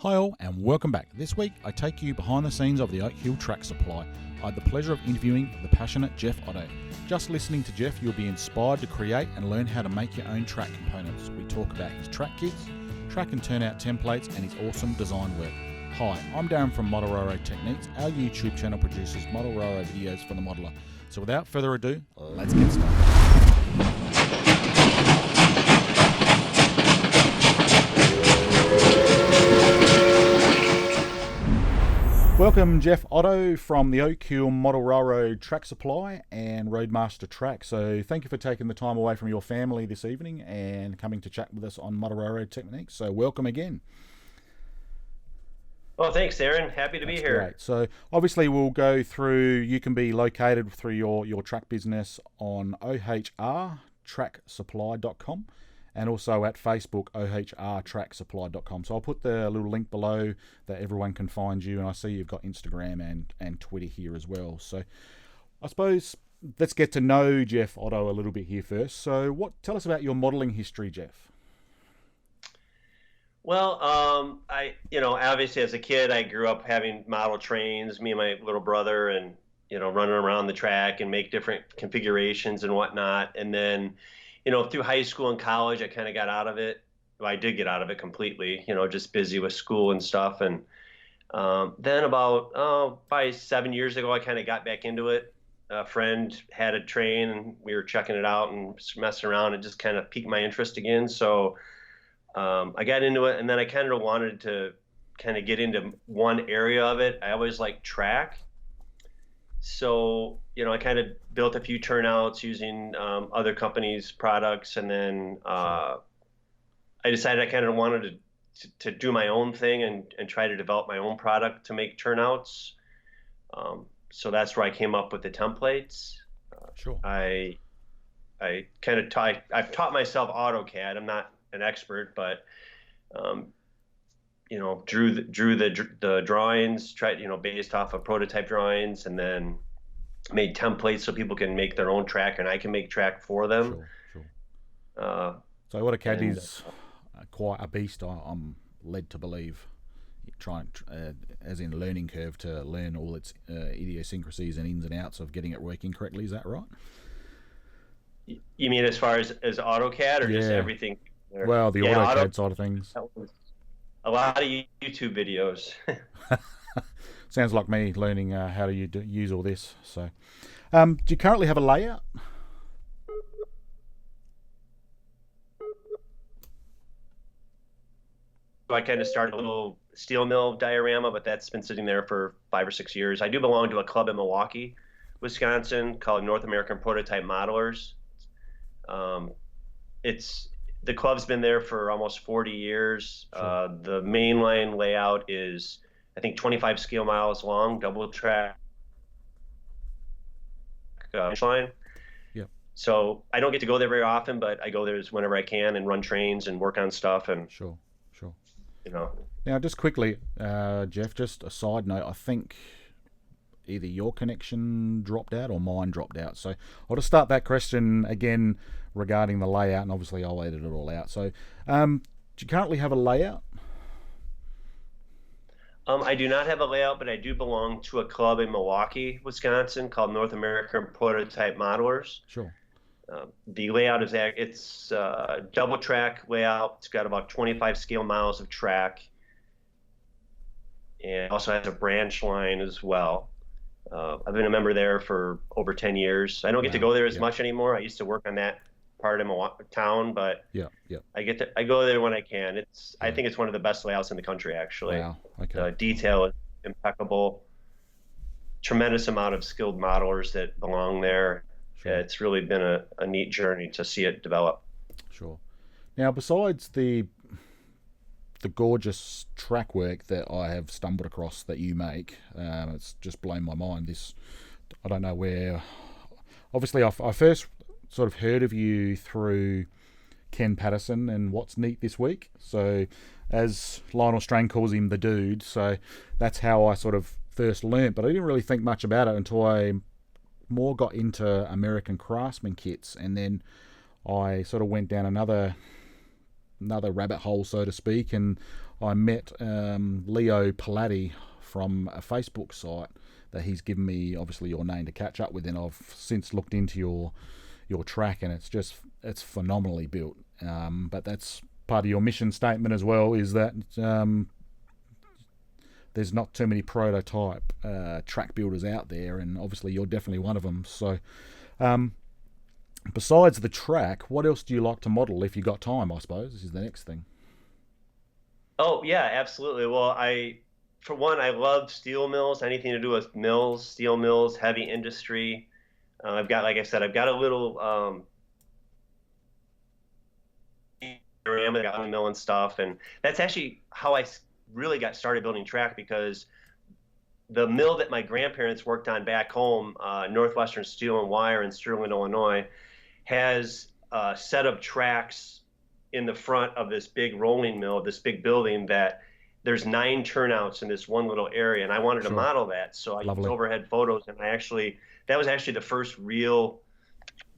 Hi all and welcome back. This week I take you behind the scenes of the Oakhill track supply. I had the pleasure of interviewing the passionate Jeff Otto. Just listening to Jeff, you'll be inspired to create and learn how to make your own track components. We talk about his track kits, track and turnout templates and his awesome design work. Hi, I'm Darren from Model Railroad Techniques. Our YouTube channel produces model railroad videos for the modeler. So without further ado, let's get started. Welcome, Jeff Otto from the Oakhill Model Railroad Track Supply and Roadmaster Track. So thank you for taking the time away from your family this evening and coming to chat with us on Model Railroad Techniques. So welcome again. Well, thanks, Darren. Happy to be here. Great. So obviously we'll go through, you can be located through your track business on ohrtracksupply.com. and also at Facebook, ohrtracksupply.com. So I'll put the little link below that everyone can find you, and I see you've got Instagram and Twitter here as well. So I suppose let's get to know Jeff Otto a little bit here first. So tell us about your modelling history, Jeff. Well, obviously as a kid, I grew up having model trains, me and my little brother, and, running around the track and make different configurations and whatnot. And then, through high school and college, I kind of got out of it. Well, I did get out of it completely, just busy with school and stuff. And then about, probably 7 years ago, I kind of got back into it. A friend had a train and we were checking it out and messing around. It just kind of piqued my interest again. So I got into it, and then I kind of wanted to kind of get into one area of it. I always liked track. So, I kind of built a few turnouts using other companies' products, and then I decided I kind of wanted to do my own thing and try to develop my own product to make turnouts. So that's where I came up with the templates. Sure. I've taught myself AutoCAD. I'm not an expert, but drew the drawings, based off of prototype drawings, and then made templates so people can make their own track and I can make track for them. Sure. So AutoCAD is quite a beast, I'm led to believe. As in learning curve, to learn all its idiosyncrasies and ins and outs of getting it working correctly. Is that right? You mean as far as AutoCAD, or just everything? Well, the AutoCAD side of things. A lot of YouTube videos. Sounds like me learning how to use all this. So, do you currently have a layout? I kind of started a little steel mill diorama, but that's been sitting there for 5 or 6 years. I do belong to a club in Milwaukee, Wisconsin, called North American Prototype Modelers. The club's been there for almost 40 years. Sure. The mainline layout is, I think, 25 scale miles long, double track line. Yeah. So I don't get to go there very often, but I go there whenever I can and run trains and work on stuff. And Sure. Now, just quickly, Jeff, just a side note, I think either your connection dropped out or mine dropped out. So I'll just start that question again regarding the layout, and obviously I'll edit it all out. So do you currently have a layout? I do not have a layout, but I do belong to a club in Milwaukee, Wisconsin, called North American Prototype Modelers. Sure. The layout it's double track layout. It's got about 25 scale miles of track, and also has a branch line as well. I've been a member there for over 10 years. I don't get to go there as much anymore. I used to work on that part of town, but I go there when I can. I think it's one of the best layouts in the country, actually. Wow. Okay. The detail is impeccable. Tremendous amount of skilled modelers that belong there. Sure. It's really been a neat journey to see it develop. Sure. Now, besides the gorgeous track work that I have stumbled across that you make, it's just blown my mind. I don't know where. Obviously, I first sort of heard of you through Ken Patterson and What's Neat This Week. So, as Lionel Strain calls him, the dude. So that's how I sort of first learnt. But I didn't really think much about it until I more got into American Craftsman kits, and then I sort of went down another rabbit hole, so to speak, and I met Leo Palladdi from a Facebook site that he's given me, obviously, your name to catch up with, and I've since looked into your track, and it's phenomenally built. But that's part of your mission statement as well, is that there's not too many prototype track builders out there, and obviously you're definitely one of them. So besides the track, what else do you like to model if you got time, I suppose, is the next thing. Oh yeah, absolutely. Well, for one, I love steel mills, anything to do with mills, steel mills, heavy industry. I've got, like I said, I've got a little I got a mill and stuff, and that's actually how I really got started building track, because the mill that my grandparents worked on back home, Northwestern Steel and Wire in Sterling, Illinois, has a set of tracks in the front of this big rolling mill, this big building, that there's 9 turnouts in this one little area, and I wanted to model that, so I used overhead photos, and that was actually the first real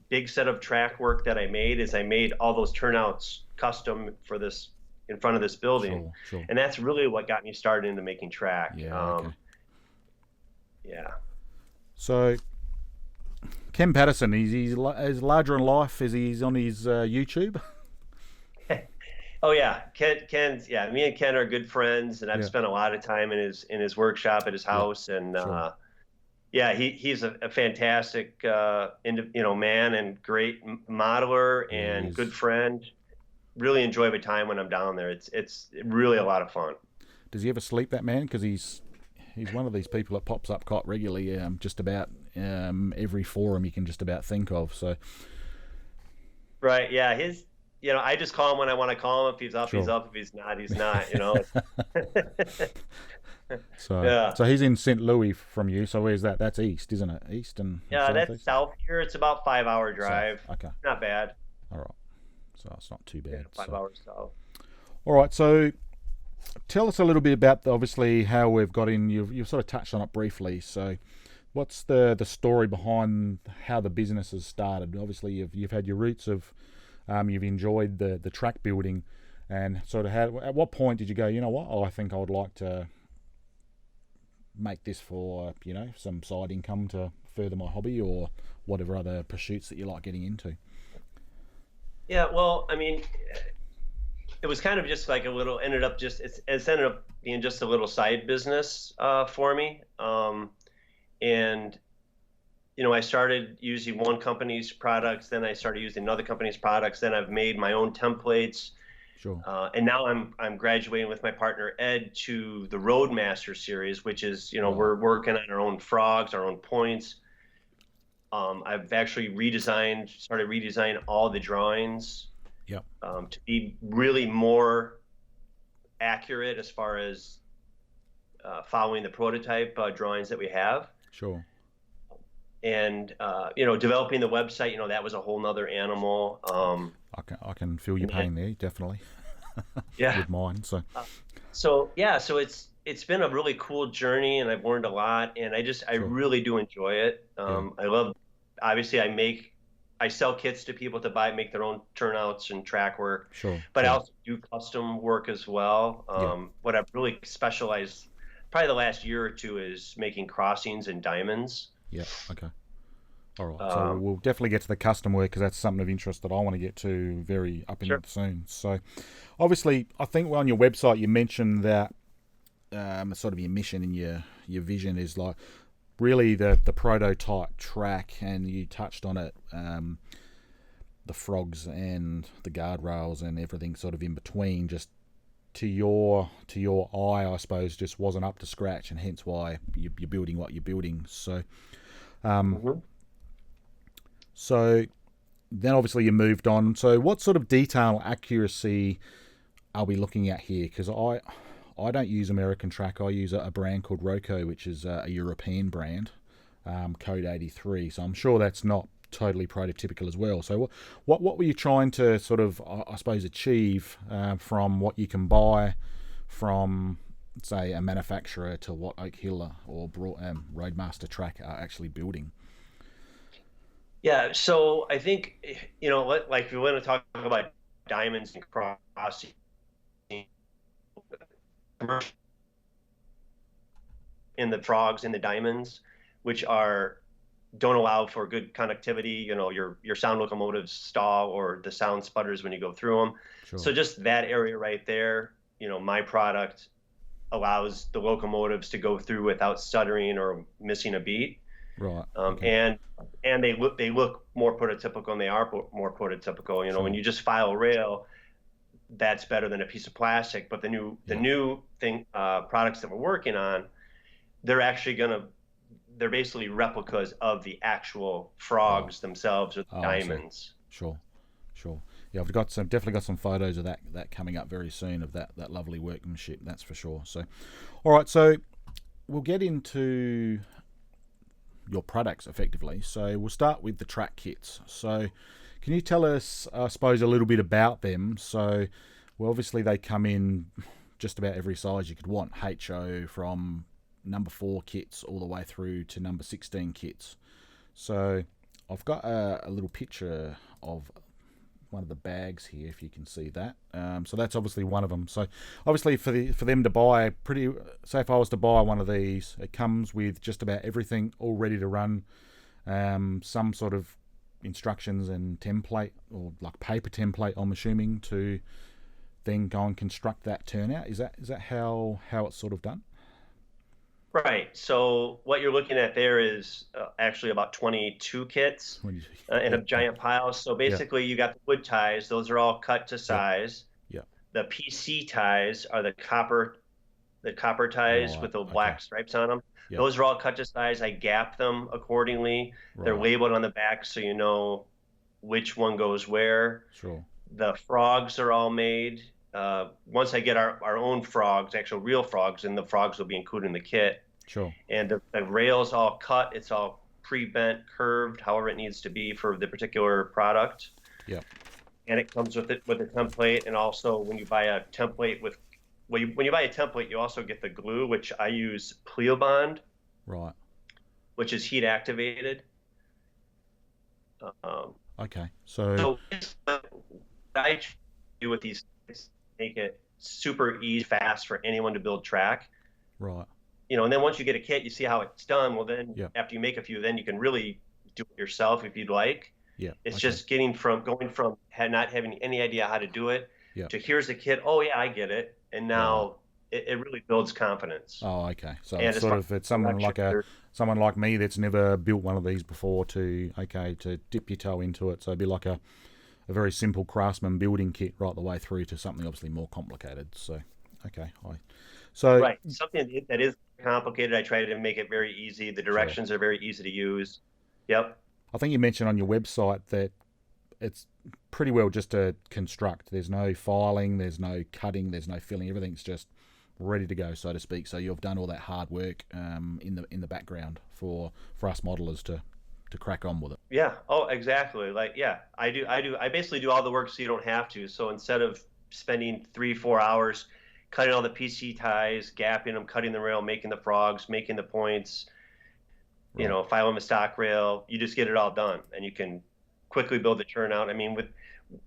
big set of track work that I made. Is I made all those turnouts custom for this in front of this building, and that's really what got me started into making track. Yeah. So Ken Patterson, he's larger in life as he's on his YouTube. Oh yeah, Ken's yeah. Me and Ken are good friends, and I've spent a lot of time in his workshop at his house, and yeah, he's a fantastic man, and great modeler and good friend. Really enjoy my time when I'm down there. It's really a lot of fun. Does he ever sleep, that man? Because he's one of these people that pops up quite regularly, just about every forum you can just about think of. So right, yeah, I just call him when I want to call him. If he's up, he's up. If he's not, he's not. So he's in St. Louis from you. So where's that? That's east, isn't it? East and that's south here. It's about 5-hour drive. South. Okay, not bad. All right, so it's not too bad. 5 hours south. All right, so tell us a little bit about obviously how we've got in. You've sort of touched on it briefly. So what's the story behind how the business has started? Obviously, you've had your roots of you've enjoyed the track building, and sort of at what point did you go, you know what, I think I would like to make this for some side income to further my hobby, or whatever other pursuits that you like getting into? Yeah, well, I mean, it was kind of just like it's ended up being just a little side business for me, and I started using one company's products, then I started using another company's products, then I've made my own templates. Sure. And now I'm graduating with my partner Ed to the Roadmaster series, which is we're working on our own frogs, our own points. I've actually started redesigning all the drawings. Yep. To be really more accurate as far as following the prototype drawings that we have. Sure. And developing the website, that was a whole nother animal. I can feel your pain there, definitely. Yeah. With mine, so. So it's been a really cool journey, and I've learned a lot, and I really do enjoy it. I love, obviously, I sell kits to people to make their own turnouts and track work. Sure. But I also do custom work as well. What I've really specialized, probably the last year or two, is making crossings and diamonds. Yeah. Okay. All right. So we'll definitely get to the custom work, because that's something of interest that I want to get to very up in soon. So, obviously, I think on your website you mentioned that sort of your mission and your vision is like really the prototype track, and you touched on it, the frogs and the guardrails and everything sort of in between, just to your eye, I suppose, just wasn't up to scratch, and hence why you're building what you're building. So. So then obviously you moved on. So what sort of detail accuracy are we looking at here? Because I don't use American Track. I use a brand called Roco, which is a European brand, code 83. So I'm sure that's not totally prototypical as well. So what were you trying to sort of, I suppose, achieve from what you can buy from, say, a manufacturer to what Oakhill or Roadmaster Track are actually building? Yeah, so I think, like if we want to talk about diamonds and crossing, in the frogs and the diamonds, which are don't allow for good conductivity. You know, your sound locomotives stall or the sound sputters when you go through them. Sure. So just that area right there, you know, my product allows the locomotives to go through without stuttering or missing a beat. Right. And they look more prototypical, and they are more prototypical. You know, Sure. when you just file rail, that's better than a piece of plastic. But the new thing products that we're working on, they're basically replicas of the actual frogs themselves or the diamonds. Sure. Yeah, I've definitely got some photos of that coming up very soon, of that lovely workmanship. That's for sure. So, all right. So we'll get into your products effectively. So we'll start with the track kits. So can you tell us, I suppose, a little bit about them? So, well, obviously they come in just about every size you could want. HO from number 4 kits all the way through to number 16 kits. So I've got a little picture of one of the bags here, if you can see that. So that's obviously one of them. So obviously for them to buy, say if I was to buy one of these, it comes with just about everything all ready to run. Some sort of instructions and template, or like paper template, I'm assuming, to then go and construct that turnout. Is that how it's sort of done? Right. So what you're looking at there is actually about 22 kits in a giant pile. So basically, you got the wood ties; those are all cut to size. Yeah. The PC ties are the copper ties with the black stripes on them. Yep. Those are all cut to size. I gap them accordingly. Right. They're labeled on the back, so you know which one goes where. Sure. The frogs are all made. Once I get our own frogs, actual real frogs, and the frogs will be included in the kit. Sure. And the rail's all cut. It's all pre-bent, curved, however it needs to be for the particular product. Yeah. And it comes with a template. And also, when you buy a template when you buy a template, you also get the glue, which I use Pleobond. Right. Which is heat activated. Okay. So what I do with these is make it super easy, fast for anyone to build track. Right. You know, and then once you get a kit, you see how it's done. Well, then after you make a few, then you can really do it yourself if you'd like. Yeah. It's just going from not having any idea how to do it to here's the kit. Oh yeah, I get it. And now it really builds confidence. Oh, okay. So it's someone like me that's never built one of these before to dip your toe into it. So it'd be like a very simple craftsman building kit right the way through to something obviously more complicated. So, right, something that is complicated, I try to make it very easy. The directions are very easy to use. Yep. I think you mentioned on your website that it's pretty well just to construct. There's no filing, there's no cutting, there's no filling. Everything's just ready to go, so to speak. So you've done all that hard work in the background for us modelers to crack on with it. Yeah. Oh, exactly. I basically do all the work so you don't have to. So instead of spending 3-4 hours cutting all the PC ties, gapping them, cutting the rail, making the frogs, making the points, filing the stock rail, you just get it all done, and you can quickly build the turnout. I mean,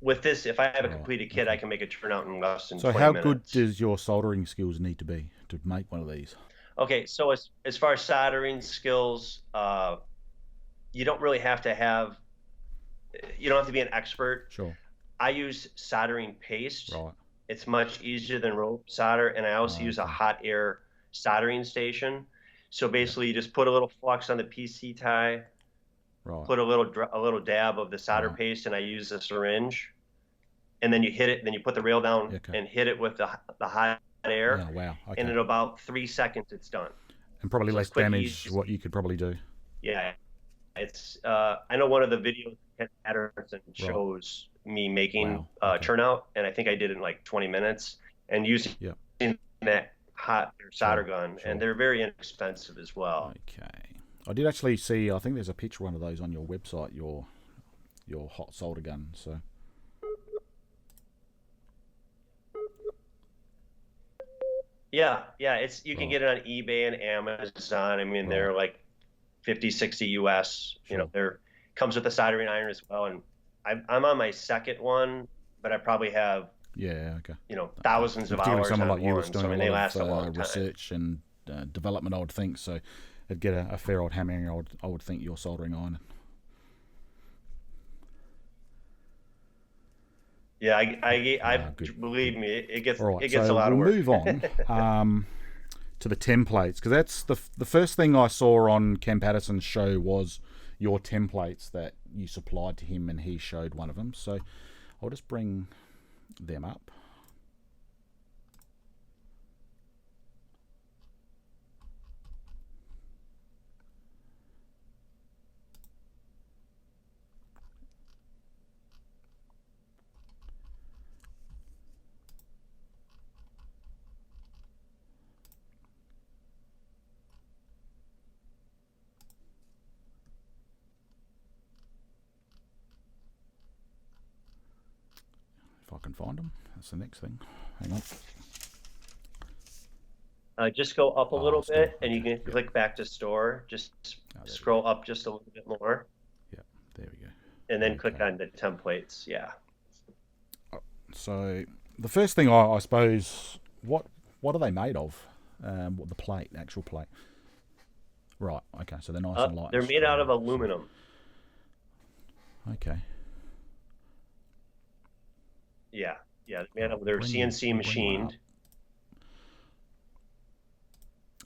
with this, if I have a completed kit, I can make a turnout in less than 20 minutes. So how good does your soldering skills need to be to make one of these? Okay, so as far as soldering skills, you don't really have to you don't have to be an expert. Sure. I use soldering paste. Right. It's much easier than rope solder, and I also use a hot air soldering station. So basically, you just put a little flux on the PC tie, put a little dab of the solder paste, and I use a syringe, and then you hit it. Then you put the rail down and hit it with the hot air. Yeah, wow. Okay. And in about 3 seconds, it's done. And probably less damage. What you could probably do. Yeah, it's. I know one of the videos Patterson shows me making turnout, and I think I did it in like 20 minutes, and using that hot solder gun, and they're very inexpensive as well. Okay, I did actually see. I think there's a picture of one of those on your website. Your hot solder gun. So. Yeah, you can get it on eBay and Amazon. I mean, they're like 50, 60 US. You know, they're comes with a soldering iron as well, and I'm on my second one, but I probably have Yeah, okay. thousands And of particularly hours someone on like you was one. doing So I a mean, lot they of last a long time. research and development, I would think. So it'd get a fair old hammering, I would think, your soldering iron. Yeah, I Good, believe good. me, All right, it gets a so lot we'll of work. move on to the templates, because that's the first thing I saw on Ken Patterson's show was your templates that you supplied to him, and he showed one of them. So I'll just bring them up. If I can find them, that's the next thing. Hang on. Just go up a little Store. bit, and you Okay. can click back to store. Just scroll up just a little bit more. Yeah, there we go. And then click on the templates. Yeah. So the first thing, I suppose, what are they made of? The plate, actual plate. Right. Okay. So they're nice and light. They're made out of aluminum. Okay. Yeah. They're CNC machined.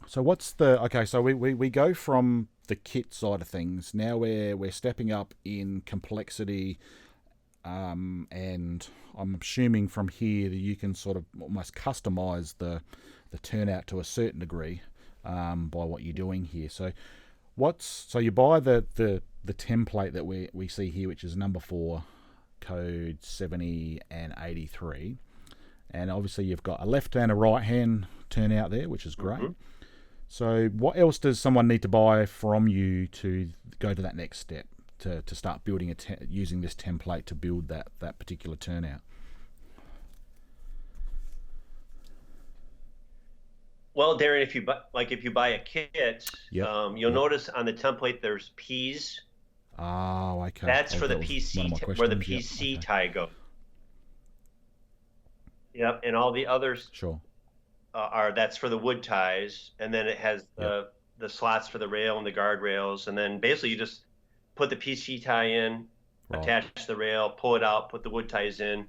So what's the okay? So we go from the kit side of things. Now we're stepping up in complexity, and I'm assuming from here that you can sort of almost customize the turnout to a certain degree by what you're doing here. So you buy the template that we see here, which is number 4, code 70 and 83, and obviously you've got a left and a right hand turnout there, which is great. Mm-hmm. So what else does someone need to buy from you to go to that next step, to start building using this template to build that particular turnout? Well, Darren, if you buy a kit, yep. You'll notice on the template there's P's. Oh, okay. That's for the PC, where the PC tie goes. Yep, and all the others that's for the wood ties, and then it has the slots for the rail and the guardrails, and then basically you just put the PC tie in, attach the rail, pull it out, put the wood ties in,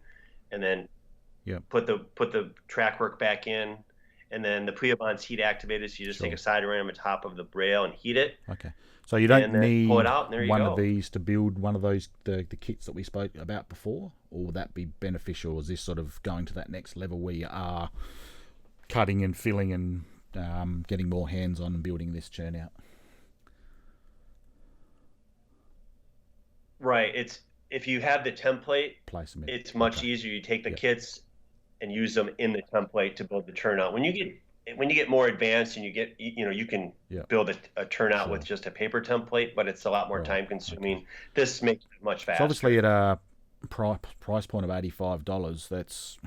and then put the track work back in, and then the pre-bond's heat activated, so you just take a side ram on top of the rail and heat it. Okay. So you don't need pull it out, and there you one go. of these to build one of those the kits that we spoke about before, or would that be beneficial? Is this sort of going to that next level where you are cutting and filling and getting more hands-on and building this turnout? Right. If you have the template, it's much easier. You take the kits and use them in the template to build the turnout. When you get more advanced and you can build a turnout with just a paper template, but it's a lot more time consuming. Okay. This makes it much faster. So obviously at a price point of $85, that's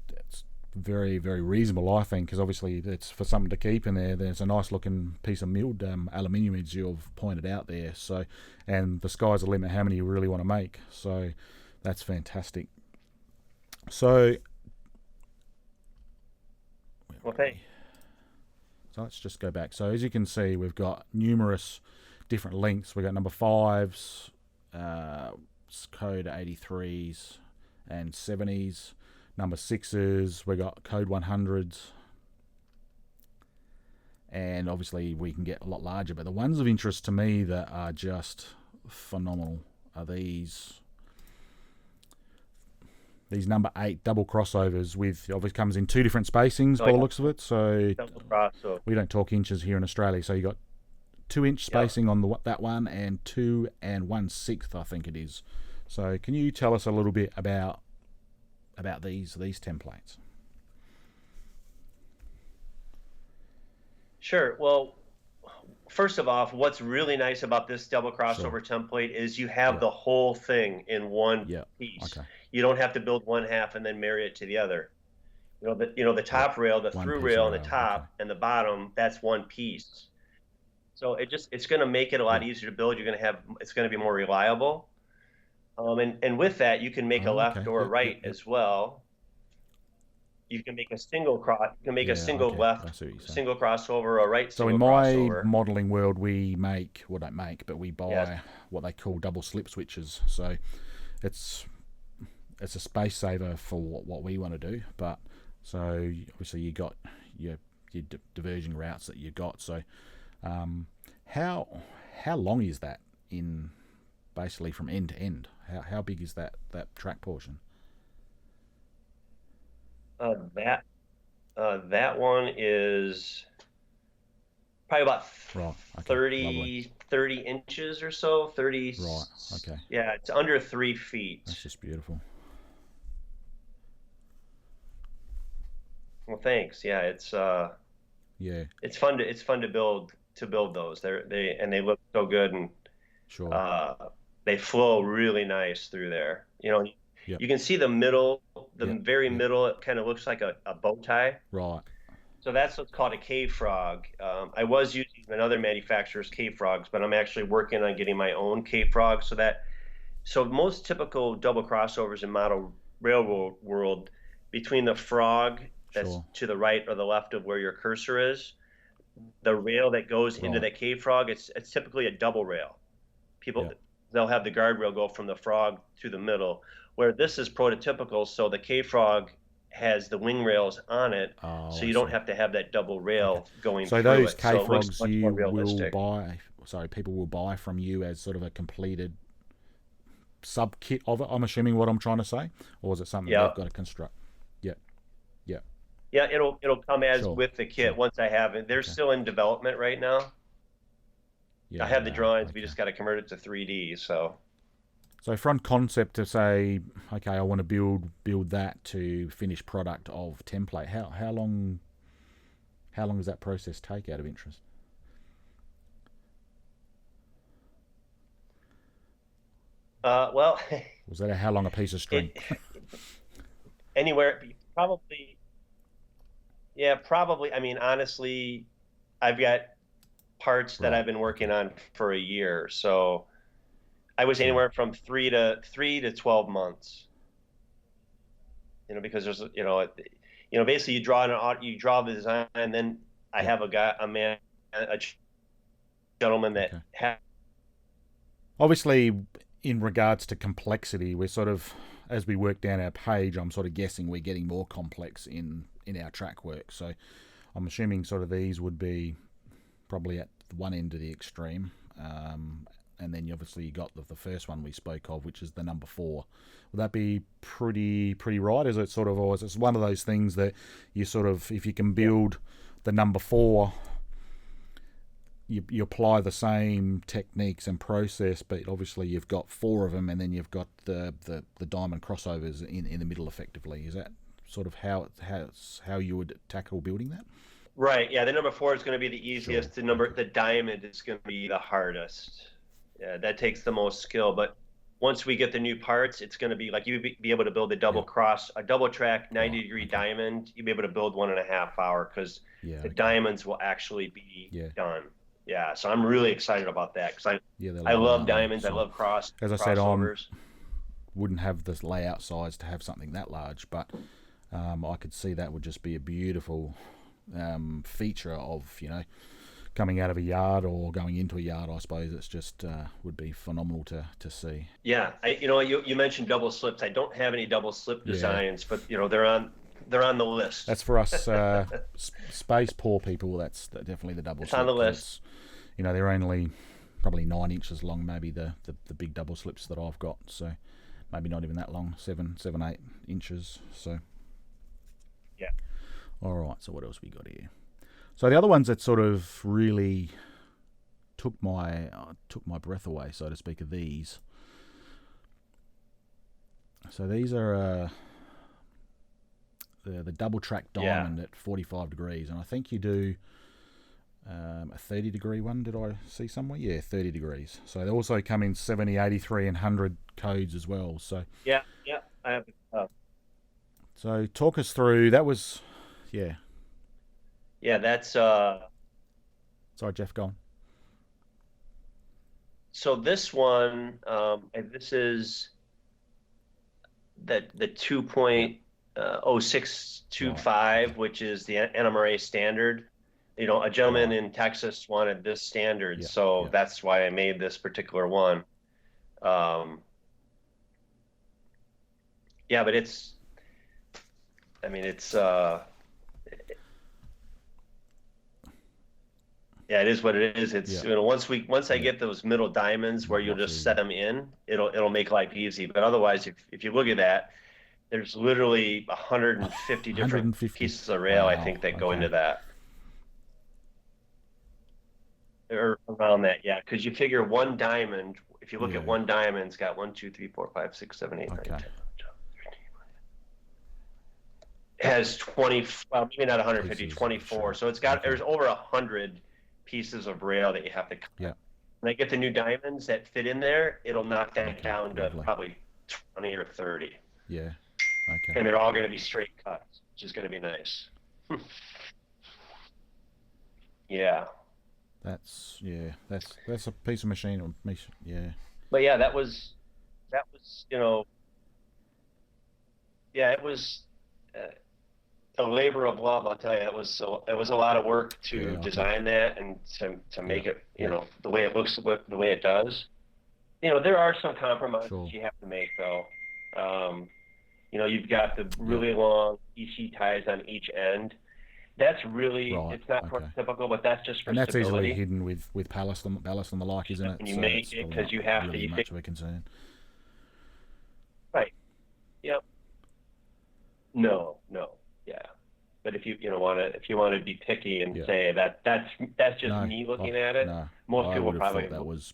that's very, very reasonable, I think, because obviously it's for something to keep in there. There's a nice looking piece of milled aluminium, as you've pointed out there. So, and the sky's the limit how many you really want to make. So that's fantastic. So, okay. So let's just go back. So as you can see, we've got numerous different lengths. We've got number 5s, code 83s and 70s. Number 6s, we've got code 100s. And obviously we can get a lot larger. But the ones of interest to me that are just phenomenal are these number 8 double crossovers with, obviously comes in 2 different spacings by the looks of it. So we don't talk inches here in Australia. So you got 2-inch spacing on that one, and 2 1/6, I think it is. So can you tell us a little bit about these templates? Sure. Well, first of all, what's really nice about this double crossover template is you have the whole thing in one piece. Okay. You don't have to build one half and then marry it to the other. The top rail, the through rail on the top and the bottom, that's one piece. So it's going to make it a lot easier to build. It's going to be more reliable. And with that, you can make a Oh, left okay. or a Yep, yep, right yep. as well. You can make a single cross. You can make a Yeah, single okay. I left, see what you're saying. single crossover, a right So in single my crossover. modelling world, we make, well, don't make, but we Yes. buy what they call double slip switches. So it's it's a space saver for what we want to do. But so obviously you got your diversion routes that you got. So how how long is that in basically from end to end? How big is that track portion? Uh, that that one is probably about Right. Okay. Lovely. 30 inches or so. 30. Right. Okay. Yeah, it's under 3 feet. That's just beautiful. Well, thanks. Yeah, Yeah. it's fun to build those. They look so good, and Sure. uh, they flow really nice through there. You know, Yep. you can see the middle, the Yep. very Yep. middle. It kind of looks like a bow tie. Right. So that's what's called a cave frog. I was using another manufacturer's cave frogs, but I'm actually working on getting my own cave frog. So most typical double crossovers in model railroad world, between the frog that's Sure. to the right or the left of where your cursor is, the rail that goes into Right. that cave frog, it's typically a double rail. People, Yep. they'll have the guardrail go from the frog to the middle, where this is prototypical. So the cave frog has the wing rails on it, Oh, so I you don't see. have to have that double Okay. rail going So through those it. K So it looks frogs much more you will realistic. buy, sorry, people will buy from you as sort of a completed sub kit of it. I'm assuming what I'm trying to say, or is it something they've Yeah. got to construct? Yep. Yep. Yeah, it'll come as Sure. with the kit Sure. once I have it. They're Okay. still in development right now. I Yeah, have they the are. drawings. We Okay. just got to convert it to 3D. So So from concept to say, okay, I want to build that to finished product of template. How long does that process take out of interest? well, Was that how long a piece of string? it anywhere probably. Yeah, probably. I mean, honestly, I've got parts that Right. I've been working Okay. on for a year. So I was Sure. anywhere from 3 to 12 months. Because there's basically you draw the design, and then I Yep. have a gentleman that Okay. has. Obviously, in regards to complexity, we're sort of, as we work down our page, I'm sort of guessing we're getting more complex in our track work. So I'm assuming sort of these would be probably at one end of the extreme. And then obviously you got the first one we spoke of, which is the number 4. Would that be pretty right? Is it sort of, or is it one of those things that you sort of, if you can build the number 4, you apply the same techniques and process, but obviously you've got 4 of them, and then you've got the diamond crossovers in the middle effectively. Is that sort of how you would tackle building that? Right. Yeah, the number 4 is going to be the Sure. easiest. Okay. The diamond is going to be the hardest. Yeah, that takes the most skill. But once we get the new parts, it's going to be like be able to build a Yep. a double track 90 Right. degree Okay. diamond. You'll be able to build 1.5 hour because Yeah. the Okay. diamonds will actually be Yeah. done. Yeah, so I'm really excited about that because Yeah, they're I lovely, love aren't they? diamonds. I So, love as I said, I crossovers. wouldn't have this layout size to have something that large, but I could see that would just be a beautiful feature of coming out of a yard or going into a yard. I suppose it's just would be phenomenal to see. Yeah, you mentioned double slips. I don't have any double slip Yeah, designs, but they're on the list. that's for us space poor people. That's definitely the double It's on slip. the 'Cause list. they're only probably 9 inches long. Maybe the big double slips that I've got. So maybe not even that long. 7, 8 inches. So Yeah. all right. So what else we got here? So the other ones that sort of really took my breath away, so to speak, are these. So these are the double track diamond at 45 degrees, and I think you do a 30 degree one. Did I see somewhere? Yeah, 30 degrees. So they also come in 70, 83, and 100 codes as well. So Yeah. I have. so talk us through. That was yeah. Yeah, that's Sorry, Jeff, go on. so this one. This is the 2.0625, which is the NMRA standard. You know, a gentleman in Texas wanted this standard, so that's why I made this particular one. Yeah, but it's, I mean, it's, yeah, it is what it is. It's, you know, once I get those middle diamonds where you'll just set them in, it'll make life easy. But otherwise, if you look at that, there's literally 150 different pieces of rail, I think, that go into that. Or around that, yeah. Because you figure one diamond, if you look at one diamond, it's got 1, 2, 3, 4, 5, 6, 7, 8, 9, 10. It has 20, well, maybe not 150, 24. So it's got, there's over 100 pieces of rail that you have to cut. Yeah. When I get the new diamonds that fit in there, it'll knock that down to probably 20 or 30. Yeah. Okay. And they're all going to be straight cuts, which is going to be nice. Yeah. That's a piece of machine. Yeah. But yeah, that was, you know, yeah, it was a labor of love. I'll tell you, it was a lot of work to design that and to make it, you know, the way it looks, the way it does. You know, there are some compromises you have to make, though. You know, you've got the really long EC ties on each end. That's really, it's not prototypical, but that's just for and that's stability. Easily hidden with ballast and the like, isn't it? And you make it because you have really to. Much of a concern. Right. Yep. No. Yeah. But if you want to be picky and say that's just me looking at it, most people probably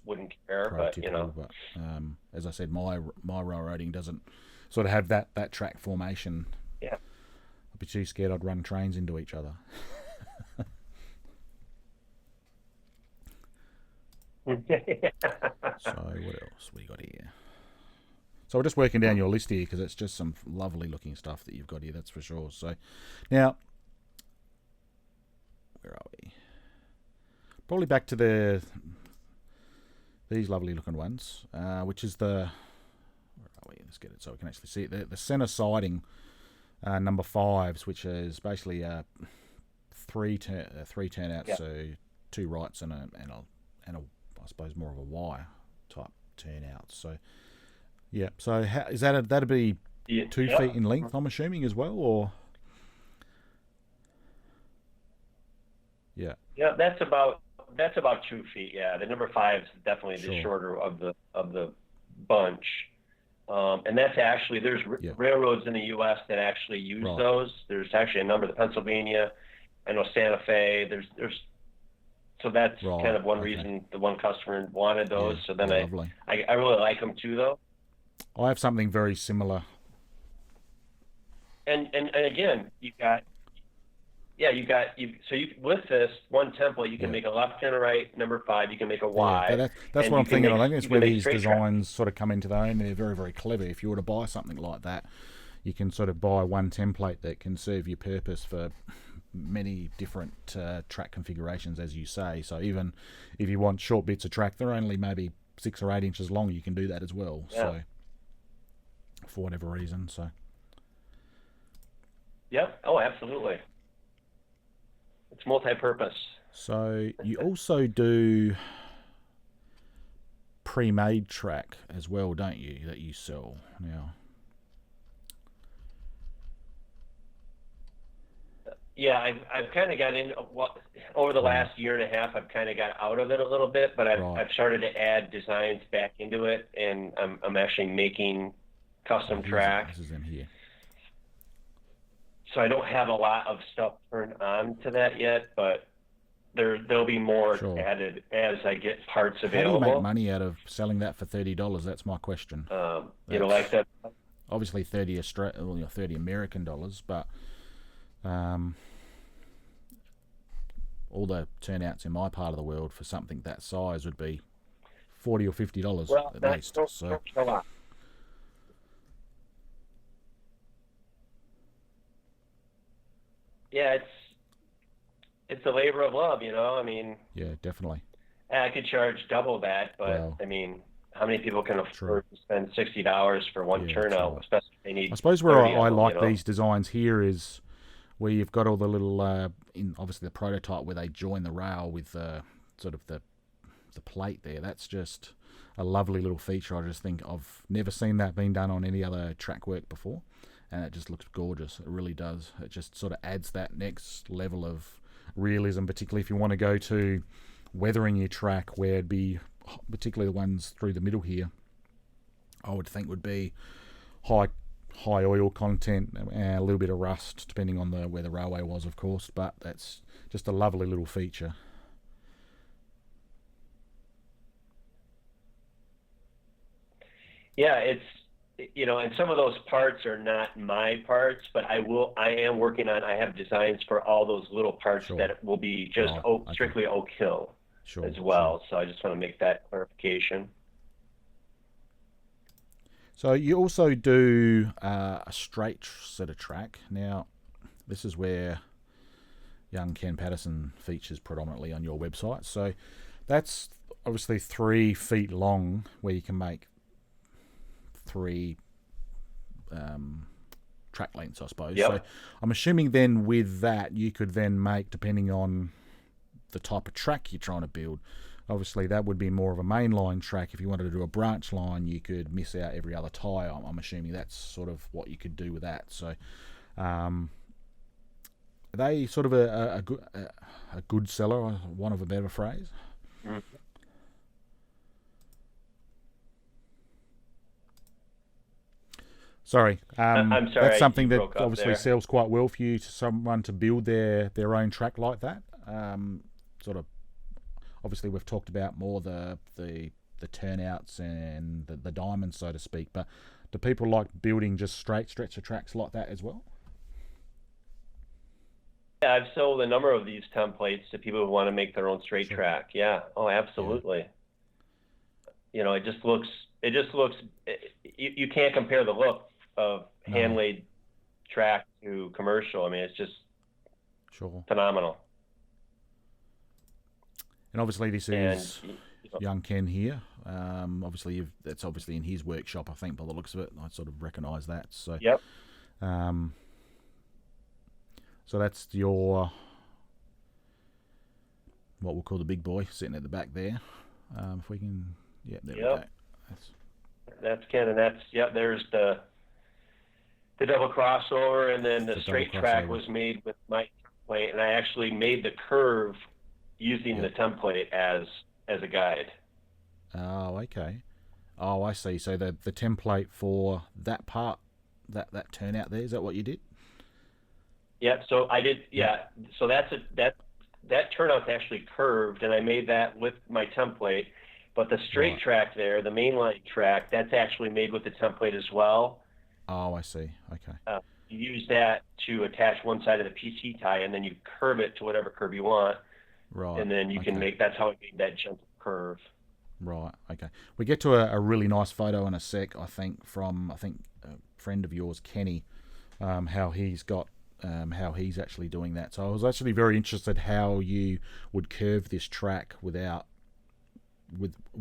wouldn't care. But you know, but, as I said, my railroading doesn't sort of have that track formation. Yeah. I'd be too scared I'd run trains into each other. So what else we got here? So we're just working down your list here because it's just some lovely looking stuff that you've got here, that's for sure. So now, where are we? Probably back to these lovely looking ones, which is where are we? Let's get it so we can actually see it. The center siding, number 5s, which is basically three turnouts, so 2 rights and a I suppose more of a Y type turnout. So. Yeah, so is that'd be 2 feet in length, I'm assuming, as well, or? Yeah. Yeah, that's about 2 feet. Yeah, the number 5 is definitely the shorter of the bunch, and that's actually there's railroads in the U.S. that actually use those. There's actually a number of Pennsylvania, I know Santa Fe. There's so that's kind of one reason the one customer wanted those. So then I really like them too, though. I have something very similar. And again, with this one template, you can make a left and a right, number 5, you can make a Y. Yeah, that's what I'm thinking. I think it's where these designs sort of come into their own. They're very, very clever. If you were to buy something like that, you can sort of buy one template that can serve your purpose for many different track configurations, as you say. So even if you want short bits of track, they're only maybe 6 or 8 inches long, you can do that as well. Yeah. So for whatever reason, so. Yep. Oh, absolutely. It's multi-purpose. So you also do pre-made track as well, don't you, that you sell now? Yeah, I've kind of got in over the last year and a half. I've kind of got out of it a little bit, but I've started to add designs back into it, and I'm actually making custom track. This is in here. So I don't have a lot of stuff turned on to that yet, but there'll be more added as I get parts available. How do you make money out of selling that for $30? That's my question. You know, like that. Obviously, 30 American dollars, but all the turnouts in my part of the world for something that size would be $40 or $50 at least. So. Yeah, it's a labor of love, you know. I mean, yeah, definitely. I could charge double that, but I mean, how many people can True. afford to spend $60 for one Yeah, that's turnout, right. especially if they need I suppose where 30 I of them, like these designs here is where you've got all the little, in obviously the prototype where they join the rail with sort of the plate there. That's just a lovely little feature. I just think I've never seen that being done on any other track work before, and it just looks gorgeous. It really does. It just sort of adds that next level of realism, particularly if you want to go to weathering your track, where it'd be particularly the ones through the middle here. I would think would be high oil content and a little bit of rust, depending on where the railway was, of course. But that's just a lovely little feature. Yeah, it's, and some of those parts are not my parts, but I am working on, I have designs for all those little parts Sure. that will be just Right. Okay. strictly Oakhill Sure. as Sure. well. So I just want to make that clarification. So you also do a straight set of track. Now, this is where young Ken Patterson features predominantly on your website. So that's obviously 3 feet long, where you can make 3 track lengths, I suppose. Yep. So I'm assuming then with that you could then make, depending on the type of track you're trying to build, obviously that would be more of a mainline track. If you wanted to do a branch line, you could miss out every other tyre. I'm assuming that's sort of what you could do with that. So are they sort of a good seller, one of a better phrase? Mm. Sorry, I'm sorry, that's something you that broke up obviously there. sells quite well for you, to someone to build their own track like that. Sort of, obviously we've talked about more the turnouts and the diamonds, so to speak. But do people like building just straight stretch of tracks like that as well? Yeah, I've sold a number of these templates to people who want to make their own straight Sure. track. Yeah. Oh, Yeah. absolutely. It just looks, you can't compare the look of No. hand laid track to commercial. I mean, it's just Sure. phenomenal. And obviously this is And young Ken here. Obviously that's obviously in his workshop, I think, by the looks of it. I sort of recognise that. So yep. So that's your, what we'll call the big boy, sitting at the back there. If we can, yeah, there we go. That's Ken, and there's the double crossover, and then the straight track was made with my template, and I actually made the curve using the template as a guide. Oh, okay. Oh, I see. So the template for that part, that turnout there, is that what you did? Yeah, so I did. Yeah, so that turnout's actually curved, and I made that with my template. But the straight track there, the mainline track, that's actually made with the template as well. Oh, I see. Okay. You use that to attach one side of the PC tie, and then you curve it to whatever curve you want. Right. And then you can make, that's how I made that gentle curve. Right. Okay. We get to a really nice photo in a sec, I think, from a friend of yours, Kenny, how he's got. How he's actually doing that. So I was actually very interested how you would curve this track with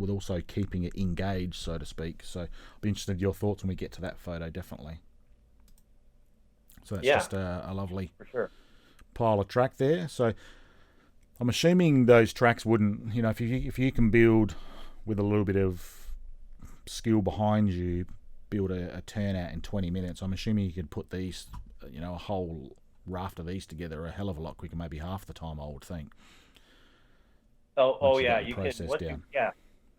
also keeping it engaged, so to speak. So I'll be interested in your thoughts when we get to that photo, definitely. So that's just a lovely pile of track there. So I'm assuming those tracks wouldn't, if you can build with a little bit of skill behind you, build a turnout in 20 minutes, I'm assuming you could put these, a whole raft of these together a hell of a lot quicker, maybe half the time, I would think. Oh yeah, you can.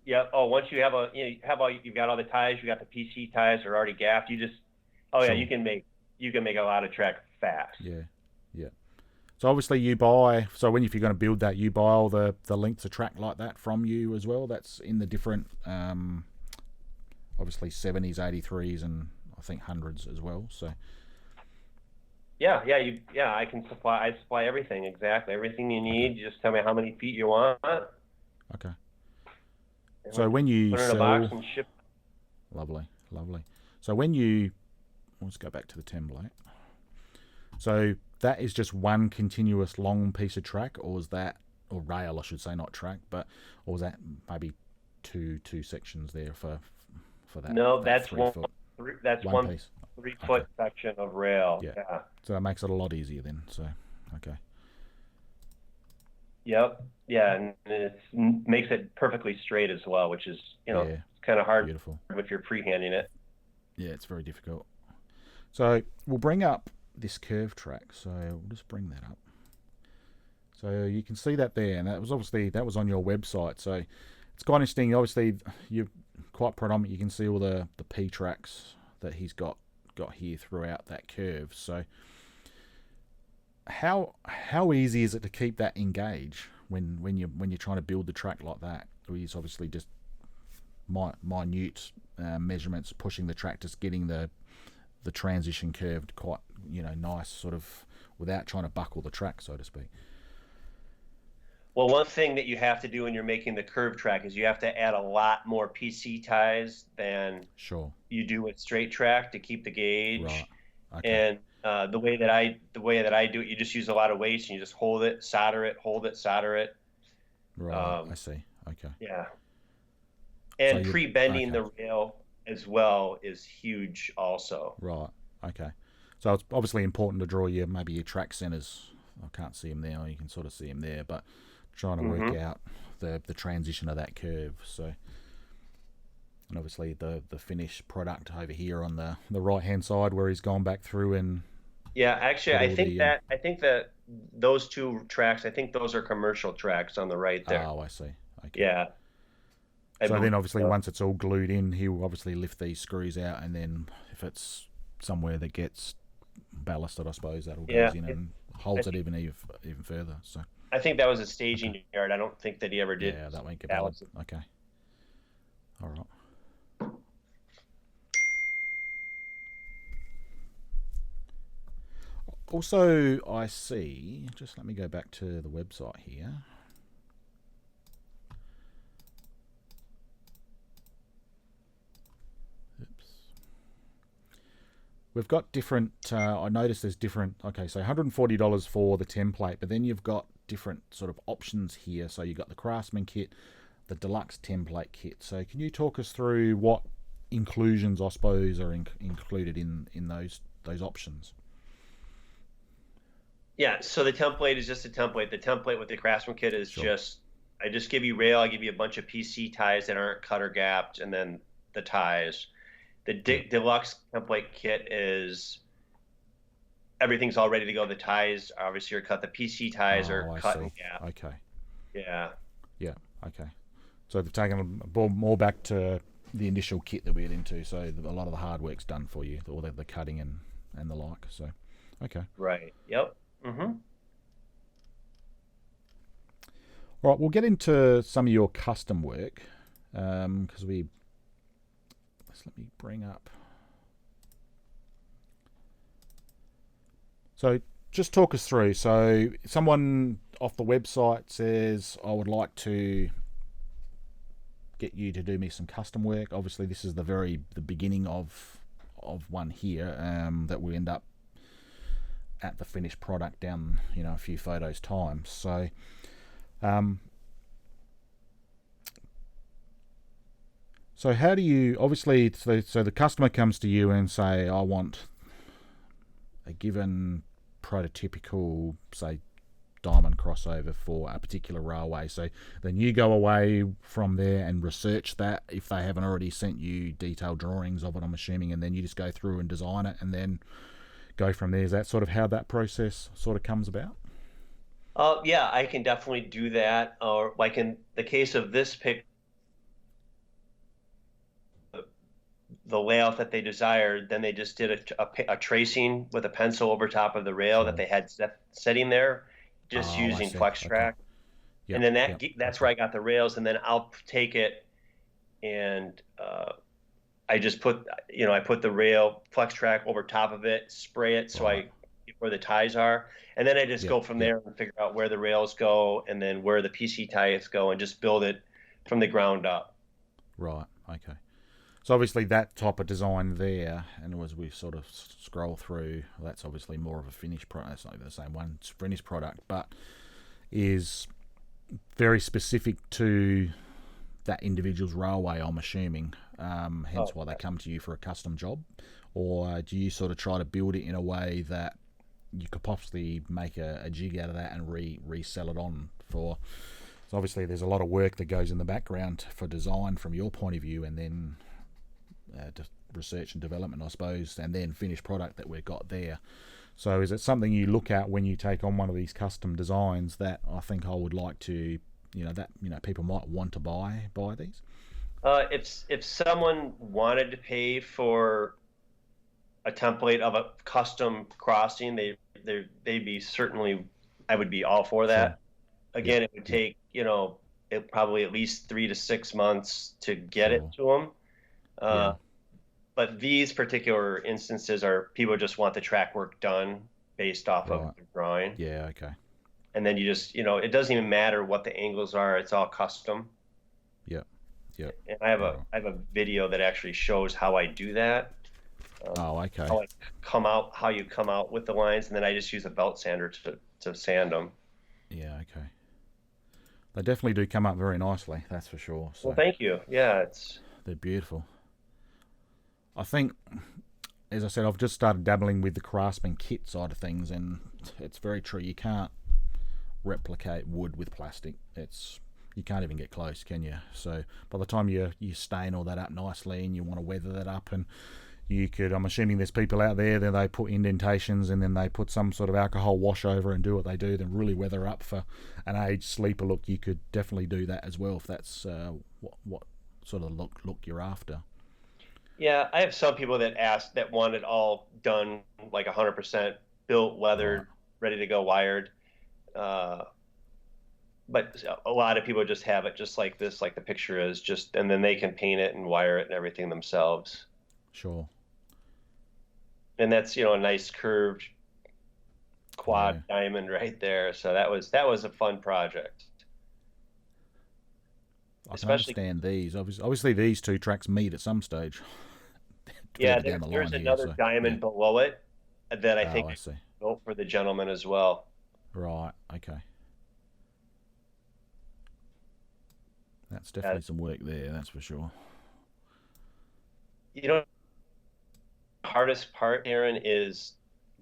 Yeah. Oh, once you have you've got all the ties, you got the PC ties are already gapped. You just, you can make a lot of track fast. Yeah. So obviously if you're going to build that, you buy all the lengths of track like that from you as well. That's in the different, obviously 70s, 83s, and I think 100s as well. So. I can supply everything, exactly everything you need. You just tell me how many feet you want. Okay. So when you put it in a box and ship. Lovely. So let's go back to the template. So that is just one continuous long piece of track, or rail, I should say, not track, or is that maybe two sections there for that. No, that that's 3 foot that's one one piece. 3 foot Okay. section of rail. Yeah. Yeah. So that makes it a lot easier then. So okay. Yep. Yeah, and it makes it perfectly straight as well, which is, Yeah. kind of hard Beautiful. if you're freehanding it. Yeah, it's very difficult. So we'll bring up this curve track. So we'll just bring that up. So you can see that there, and that was on your website. So it's quite interesting. Obviously, you're quite predominant. You can see all the P tracks that he's got here throughout that curve. So how easy is it to keep that engaged when you're trying to build the track like that? It's obviously just minute measurements, pushing the track, just getting the transition curved quite nice, sort of without trying to buckle the track, so to speak. Well, one thing that you have to do when you're making the curve track is you have to add a lot more PC ties than Sure. you do with straight track to keep the gauge. Right. Okay. And the way that I do it, you just use a lot of weights and you just hold it, solder it, hold it, solder it. Right. I see. Okay. Yeah. And So pre-bending the rail as well is huge also. Right. Okay. So it's obviously important to draw maybe your track centers. I can't see them there. You can sort of see them there, but trying to work out the transition of that curve. So, and obviously the finished product over here on the right hand side where he's gone back through and. Yeah, actually, I think that those two tracks, I think those are commercial tracks on the right there. Oh, I see. Okay. Yeah. So then obviously once it's all glued in, he'll obviously lift these screws out, and then if it's somewhere that gets ballasted, I suppose that'll goes in and holds it even further. So I think that was a staging yard. I don't think that he ever did. Yeah, that won't get ballasted. Okay. All right. Also, I see, just let me go back to the website here. Oops. We've got different, I noticed there's different, okay, so $140 for the template, but then you've got different sort of options here. So you've got the Craftsman kit, the Deluxe template kit. So can you talk us through what inclusions, I suppose, are included in those options? Yeah, so the template is just a template. The template with the Craftsman kit is I just give you rail, I give you a bunch of PC ties that aren't cut or gapped, and then the ties. The Deluxe template kit is everything's all ready to go. The ties obviously are cut. The PC ties are cut and gapped. Okay. Yeah. Yeah. Okay. So they've taken more back to the initial kit that we get into. So a lot of the hard work's done for you, all the cutting and the like. So, okay. Right. Yep. Mm-hmm. All right, we'll get into some of your custom work because let me bring up. So just talk us through. So someone off the website says, I would like to get you to do me some custom work. Obviously, this is the beginning of one here that will end up at the finished product down a few photos time. So so how do you obviously so the customer comes to you and say, I want a given prototypical, say, diamond crossover for a particular railway. So then you go away from there and research that if they haven't already sent you detailed drawings of it, I'm assuming, and then you just go through and design it and then go from there. Is that sort of how that process sort of comes about? Yeah, I can definitely do that. Or like in the case of this pic, the layout that they desired, then they just did a tracing with a pencil over top of the rail that they had setting there, just using flex track. Okay. Yep, and then that's where I got the rails, and then I'll take it and I just put the rail flex track over top of it, spray it so I get where the ties are, and then I just go from there and figure out where the rails go and then where the PC ties go and just build it from the ground up. Right. Okay. So obviously that type of design there, and as we sort of scroll through, that's obviously more of a finished product. It's not even the same one, it's finished product, but is very specific to that individual's railway, I'm assuming, hence Oh, why they come to you for a custom job? Or do you sort of try to build it in a way that you could possibly make a jig out of that and resell it on for? So obviously there's a lot of work that goes in the background for design from your point of view, and then research and development, I suppose, and then finished product that we've got there. So is it something you look at when you take on one of these custom designs that I think I would like to, people might want to buy these? if someone wanted to pay for a template of a custom crossing, they'd be certainly, I would be all for that. Sure. Again, Yeah. it would take, it probably at least 3 to 6 months to get it Sure. to them. But these particular instances are people just want the track work done based off of Right. the drawing. Yeah, okay. And then you just, it doesn't even matter what the angles are. It's all custom. Yep. Yep. And I have a video that actually shows how I do that. Oh, okay. How you come out with the lines, and then I just use a belt sander to sand them. Yeah, okay. They definitely do come up very nicely, that's for sure. So Well, thank you. Yeah, they're beautiful. I think, as I said, I've just started dabbling with the craftsman kit side of things, and it's very true. You can't replicate wood with plastic. You can't even get close, can you? So by the time you stain all that up nicely and you want to weather that up, and I'm assuming there's people out there that they put indentations and then they put some sort of alcohol wash over and do what they do, then really weather up for an aged sleeper look. You could definitely do that as well if that's what sort of look you're after. Yeah, I have some people that want it all done like 100% built, weathered, ready to go, wired. But a lot of people just have it just like this, like the picture is, and then they can paint it and wire it and everything themselves. Sure. And that's, a nice curved quad diamond right there. So that was a fun project. I can understand these. Obviously, these two tracks meet at some stage. Yeah, there's another diamond below it that I think I built for the gentleman as well. Right. Okay. That's definitely some work there. That's for sure. The hardest part, Aaron, is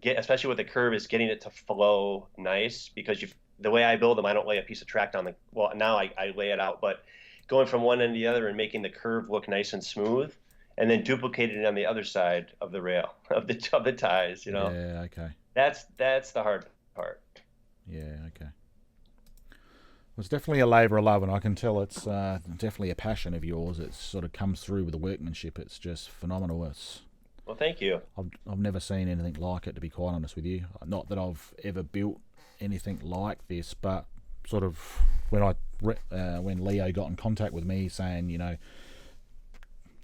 especially with the curve, is getting it to flow nice, because the way I build them, I don't lay a piece of track down now I lay it out, but going from one end to the other and making the curve look nice and smooth, and then duplicating it on the other side of the rail of the ties, Yeah, okay. That's the hard part. Yeah, okay. Well, it's definitely a labour of love, and I can tell it's definitely a passion of yours. It sort of comes through with the workmanship. It's just phenomenal. Well, thank you. I've never seen anything like it, to be quite honest with you. Not that I've ever built anything like this, but sort of when Leo got in contact with me saying,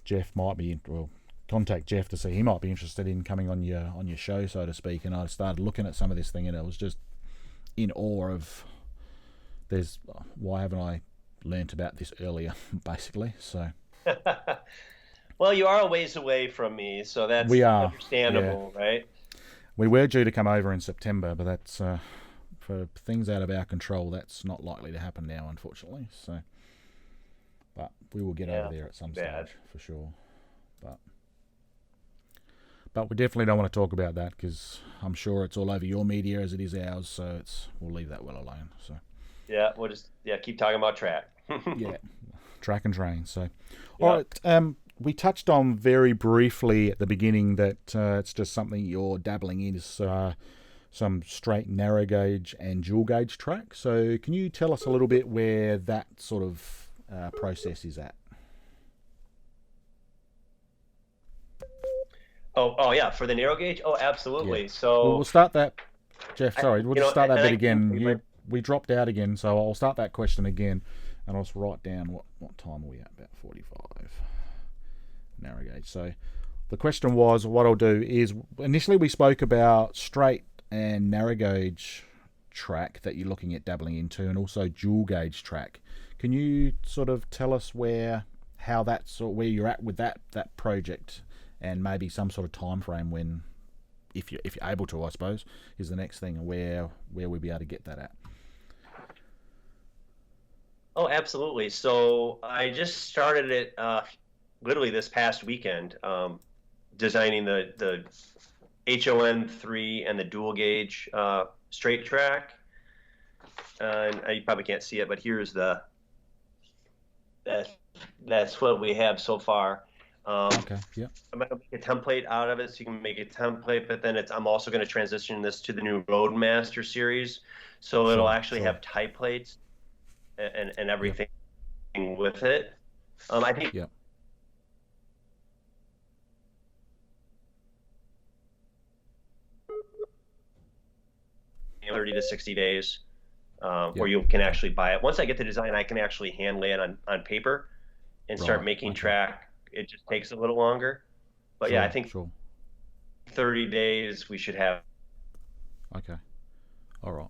Jeff might be, contact Jeff to see he might be interested in coming on your show, so to speak, and I started looking at some of this thing, and I was just in awe of why haven't I learnt about this earlier, basically. So well, you are a ways away from me, so that's understandable, right? We were due to come over in September, but that's for things out of our control, that's not likely to happen now, unfortunately. So, but we will get over there at some stage for sure. But we definitely don't want to talk about that, because I'm sure it's all over your media as it is ours. So we'll leave that well alone. So yeah, we'll just keep talking about track. Yeah, track and train. So all right, we touched on very briefly at the beginning that it's just something you're dabbling in, is some straight narrow gauge and dual gauge track. So can you tell us a little bit where that sort of process is at? Oh yeah, for the narrow gauge? Oh, absolutely. Yeah. So we'll start that, Jeff. Sorry, we'll just start that bit again. We dropped out again, so I'll start that question again, and I'll just write down what time are we at? About 45. Narrow gauge. So the question was, what I'll do is, initially we spoke about straight and narrow gauge track that you're looking at dabbling into, and also dual gauge track. Can you sort of tell us where you're at with that project, and maybe some sort of time frame when, if you're able to, I suppose, is the next thing, where we'll be able to get that at? Oh, absolutely. So I just started it literally this past weekend, designing the HON3 and the dual gauge straight track. And you probably can't see it, but here's that's what we have so far. Okay, yeah. I'm gonna make a template out of it, so you can make a template. But then I'm also going to transition this to the new Roadmaster series, so it'll Sure, actually sure. have tie plates and Yep, everything with it. I think yep. 30 to 60 days, where Yep. you can Okay. actually buy it. Once I get the design, I can actually hand lay it on paper and start Right. making Okay. track. It just takes a little longer. But yeah, I Sure. think Sure. 30 days we should have. Okay. All right.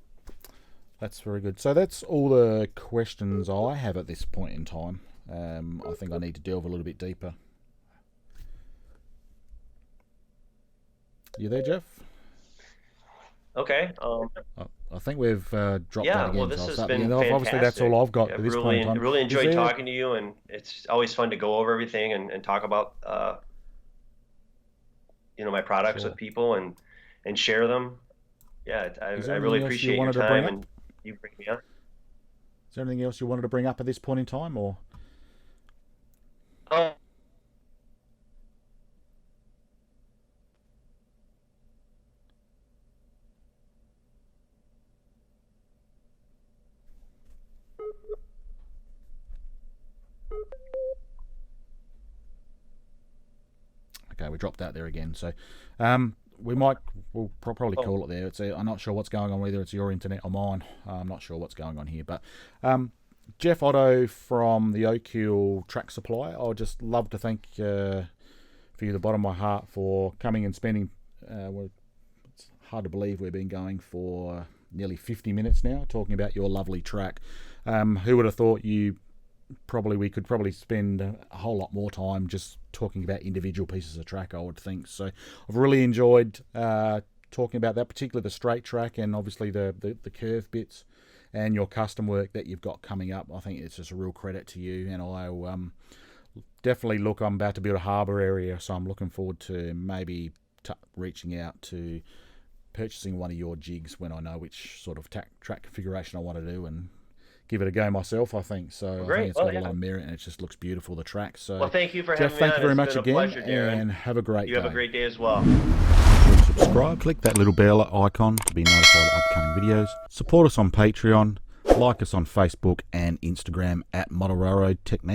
That's very good. So that's all the questions I have at this point in time. I think I need to delve a little bit deeper. You there, Jeff? Okay. I think we've dropped out Yeah, well, again. So this I'll has start been again. Obviously, that's fantastic. all I've got I at this point in time. really Is enjoyed there? talking to you, and it's always fun to go over everything and talk about my products with Sure. people and share them. Yeah, Is I there really anything else you appreciate your wanted to bring time up? and you bring me on. Is there anything else you wanted to bring up at this point in time, or? Oh, Okay, we dropped out there again. So, we'll probably oh, call it there. I'm not sure what's going on, whether it's your internet or mine. I'm not sure what's going on here. But Jeff Otto from the Oakhill Track Supply, I'd just love to thank for you, the bottom of my heart, for coming and spending. It's hard to believe we've been going for nearly 50 minutes now talking about your lovely track. Who would have thought we could probably spend a whole lot more time just talking about individual pieces of track, I would think. So I've really enjoyed talking about that, particularly the straight track and obviously the curve bits and your custom work that you've got coming up. I think it's just a real credit to you, and I'll definitely I'm about to build a harbour area, so I'm looking forward to maybe reaching out to purchasing one of your jigs when I know which sort of track configuration I want to do, and give it a go myself, I think. So I think great. it's Well, got a yeah. lot of merit, and it just looks beautiful, the track. Well, So, thank you for Jeff, having me thank you on. very It's much been a again, pleasure, Darren. and have a great You have a day. great day as well. Subscribe, click that little bell icon to be notified of upcoming videos. Support us on Patreon, like us on Facebook and Instagram at Model Railroad Technique.